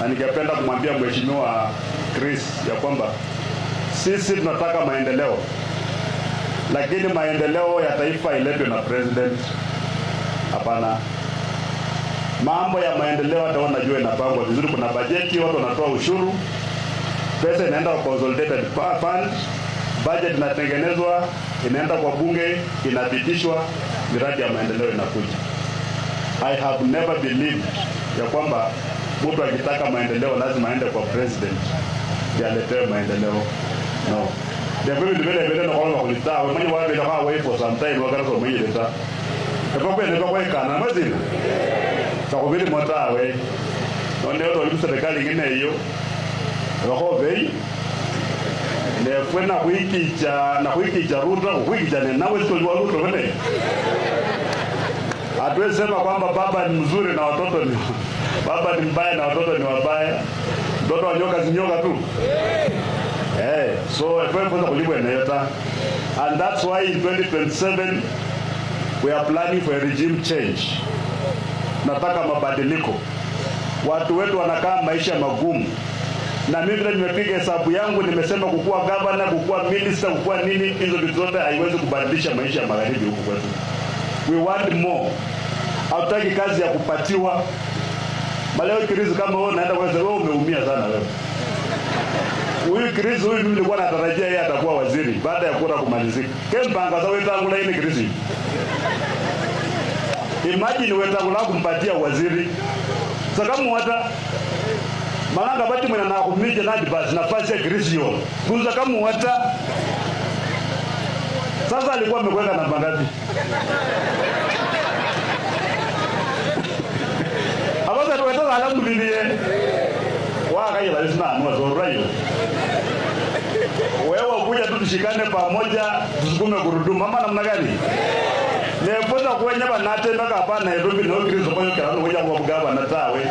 na ningependa kumwambia Mheshimiwa Chris ya kwamba sisi tunataka maendeleo, lakini maendeleo ya taifa iletwe na president. Hapana. Mambo ya maendeleo hata wanajua inapangwa vizuri. Kuna bajeti, watu wanatoa ushuru, pesa inaenda kwa consolidated fund, budget inatengenezwa, inaenda kwa bunge, inapitishwa, miradi ya maendeleo inakuja. I have never believed ya kwamba mtu akitaka maendeleo lazima aende kwa president yaletewe maendeleo. No. Ndio vile na kwa kulita, mwenye wao bila kwa wait for some time wakati kwa mwenye leta. Kwa ndio kwa kana mazina. Kwa vile mtawe. Ndio ndio serikali ingine hiyo. Roho bei. Ndio kwenda wiki cha Ruto, wiki cha nawe sio Ruto wale. Hatuwezi sema kwamba baba ni mzuri na watoto ni baba ni mbaya na watoto ni wabaya. Mtoto wanyoka zinyoka tu. So and that's why in 2027 we are planning for a regime change. Nataka mabadiliko. Watu wetu wanakaa maisha magumu. Na mimi vile nimepiga hesabu yangu, nimesema kukua governor, kukua minister, kukua nini, hizo vitu zote haiwezi kubadilisha maisha ya magharibi huku kwetu. We want more. Hatutaki kazi ya kupatiwa. Maleo Chris kama wewe unaenda kwa sababu umeumia sana wewe. Huyu Chris huyu mimi nilikuwa natarajia yeye atakuwa waziri baada ya kura kumalizika. Kempanga za wetangu na ini Chris. Imagine wetangu na kumpatia waziri. Sasa kama wata malanga bati mwana na kumija na basi nafasi ya Chris hiyo. Kuza kama wata sasa alikuwa amekwenda namba ngapi? Abasa tuweta alamu bilie. Waka hiyo lazima anwazorayo. Wewe kuja tu tushikane pamoja tusukume gurudumu mama namna gani? Lepota kwenye banate mpaka hapa Nairobi na Ukristo kwa hiyo kwa ngoja kwa bugaba na tawe.